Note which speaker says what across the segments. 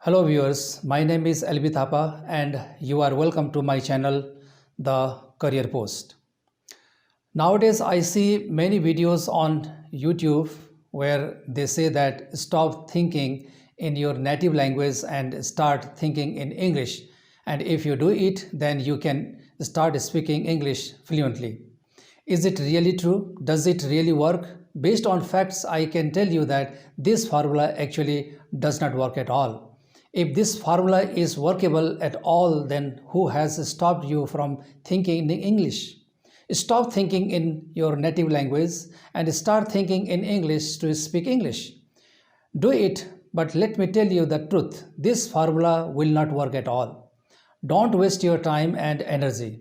Speaker 1: Hello viewers, my name is LB Thapa and you are welcome to my channel, The Career Post. Nowadays I see many videos on YouTube where they say that stop thinking in your native language and start thinking in English, and if you do it then you can start speaking English fluently. Is it really true? Does it really work? Based on facts, I can tell you that this formula actually does not work at all. If this formula is workable at all, then who has stopped you from thinking in English? Stop thinking in your native language and start thinking in English to speak English. Do it, but let me tell you the truth. This formula will not work at all. Don't waste your time and energy.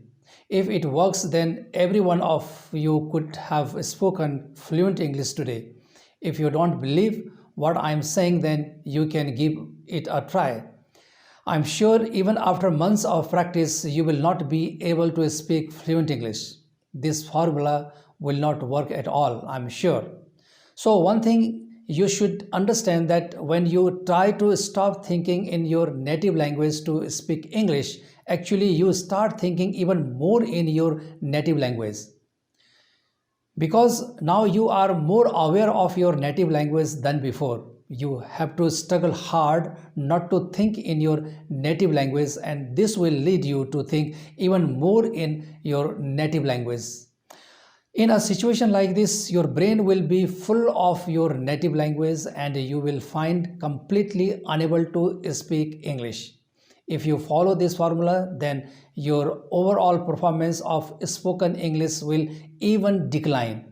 Speaker 1: If it works, then every one of you could have spoken fluent English today. If you don't believe what I'm saying, then you can give it a try. I'm sure even after months of practice, you will not be able to speak fluent English. This formula will not work at all, I'm sure. So one thing you should understand that when you try to stop thinking in your native language to speak English, actually you start thinking even more in your native language. Because now you are more aware of your native language than before. You have to struggle hard not to think in your native language, and this will lead you to think even more in your native language. In a situation like this, your brain will be full of your native language and you will find completely unable to speak English. If you follow this formula, then your overall performance of spoken English will even decline.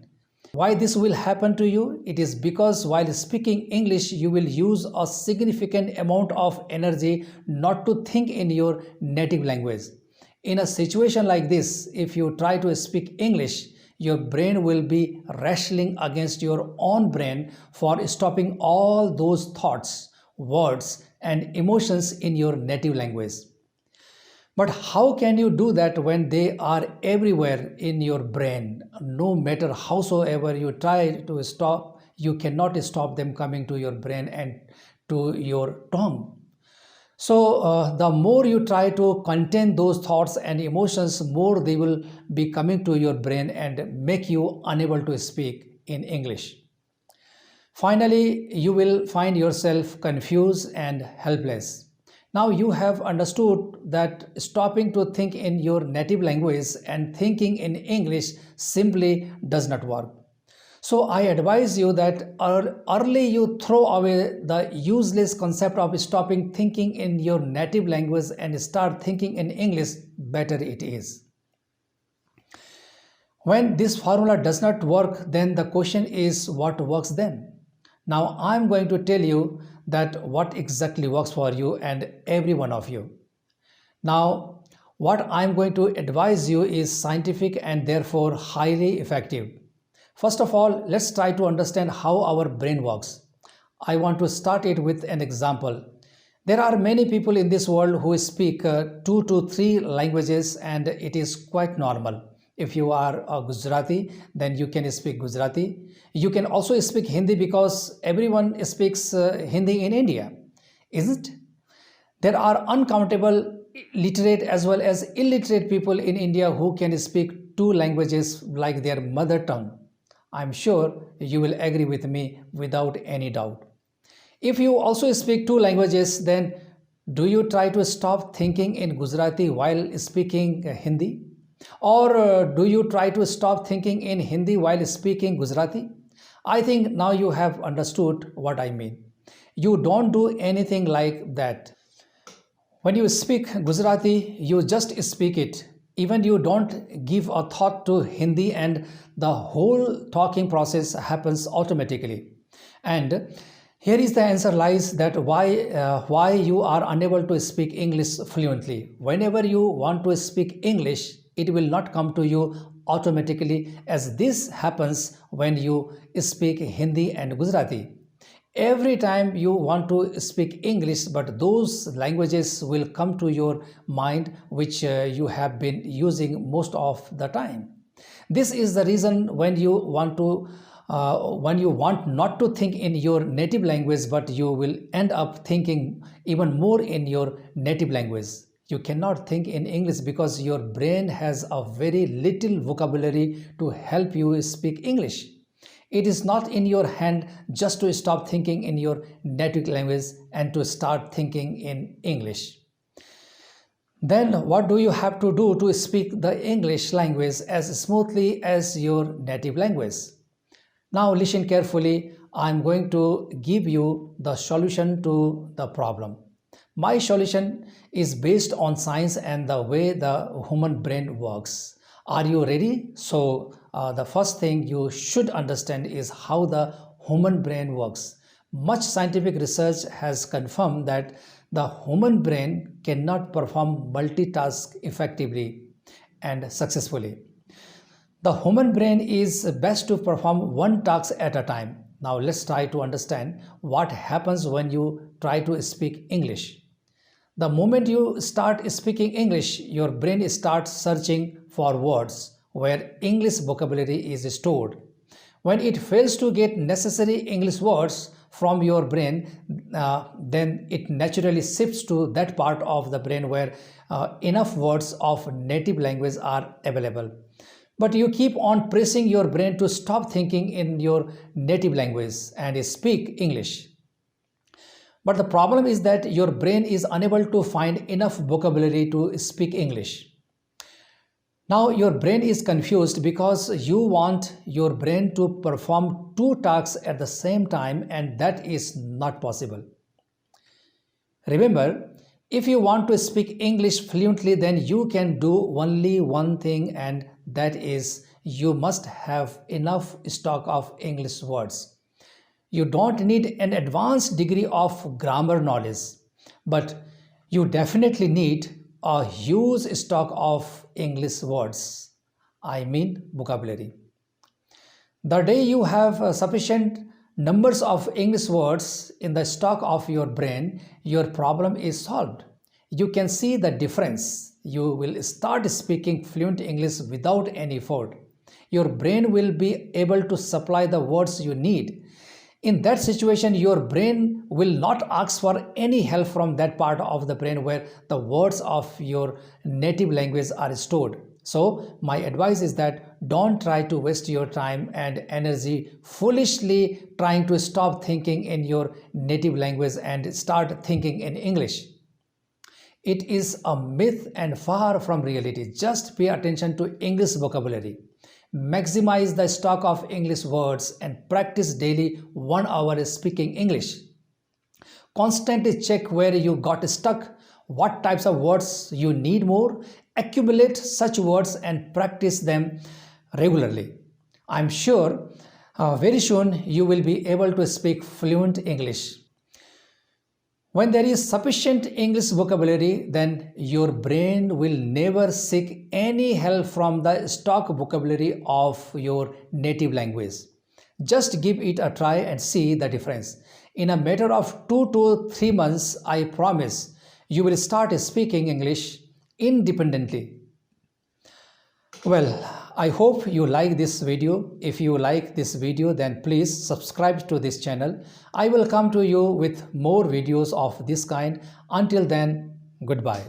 Speaker 1: Why this will happen to you? It is because while speaking English, you will use a significant amount of energy not to think in your native language. In a situation like this, if you try to speak English, your brain will be wrestling against your own brain for stopping all those thoughts, words, and emotions in your native language. But how can you do that when they are everywhere in your brain? No matter howsoever you try to stop, you cannot stop them coming to your brain and to your tongue. So the more you try to contain those thoughts and emotions, more they will be coming to your brain and make you unable to speak in English. Finally, you will find yourself confused and helpless. Now you have understood that stopping to think in your native language and thinking in English simply does not work. So I advise you that early you throw away the useless concept of stopping thinking in your native language and start thinking in English, better it is. When this formula does not work, then the question is what works then? Now I'm going to tell you that what exactly works for you and every one of you. Now what I'm going to advise you is scientific and therefore highly effective. First of all, let's try to understand how our brain works. I want to start it with an example. There are many people in this world who speak 2 to 3 languages, and it is quite normal. If you are a Gujarati, then you can speak Gujarati. You can also speak Hindi because everyone speaks Hindi in India, isn't it? There are uncountable literate as well as illiterate people in India who can speak 2 languages like their mother tongue. I'm sure you will agree with me without any doubt. If you also speak 2 languages, then do you try to stop thinking in Gujarati while speaking Hindi? Or do you try to stop thinking in Hindi while speaking Gujarati? I think now you have understood what I mean. You don't do anything like that. When you speak Gujarati, you just speak it. Even you don't give a thought to Hindi and the whole talking process happens automatically. And here is the answer lies that why you are unable to speak English fluently. Whenever you want to speak English, it will not come to you automatically, as this happens when you speak Hindi and Gujarati. Every time you want to speak English, but those languages will come to your mind which you have been using most of the time. This is the reason when you want to when you want not to think in your native language, but you will end up thinking even more in your native language. You cannot think in English because your brain has a very little vocabulary to help you speak English. It is not in your hand just to stop thinking in your native language and to start thinking in English. Then what do you have to do to speak the English language as smoothly as your native language? Now listen carefully. I'm going to give you the solution to the problem. My solution is based on science and the way the human brain works. Are you ready? So the first thing you should understand is how the human brain works. Much scientific research has confirmed that the human brain cannot perform multitask effectively and successfully. The human brain is best to perform one task at a time. Now let's try to understand what happens when you try to speak English. The moment you start speaking English, your brain starts searching for words where English vocabulary is stored. When it fails to get necessary English words from your brain, then it naturally shifts to that part of the brain where enough words of native language are available. But you keep on pressing your brain to stop thinking in your native language and speak English. But the problem is that your brain is unable to find enough vocabulary to speak English. Now your brain is confused because you want your brain to perform two tasks at the same time, and that is not possible. Remember, if you want to speak English fluently, then you can do only one thing, and that is you must have enough stock of English words. You don't need an advanced degree of grammar knowledge, but you definitely need a huge stock of English words. I mean vocabulary. The day you have sufficient numbers of English words in the stock of your brain, your problem is solved. You can see the difference. You will start speaking fluent English without any effort. Your brain will be able to supply the words you need. In that situation, your brain will not ask for any help from that part of the brain where the words of your native language are stored. So, my advice is that don't try to waste your time and energy foolishly trying to stop thinking in your native language and start thinking in English. It is a myth and far from reality. Just pay attention to English vocabulary. Maximize the stock of English words and practice daily 1 hour speaking English. Constantly check where you got stuck, what types of words you need more, accumulate such words and practice them regularly. I'm sure very soon you will be able to speak fluent English. When there is sufficient English vocabulary, then your brain will never seek any help from the stock vocabulary of your native language. Just give it a try and see the difference. In a matter of 2 to 3 months, I promise you will start speaking English independently. Well, I hope you like this video. If you like this video, then please subscribe to this channel. I will come to you with more videos of this kind. Until then, goodbye.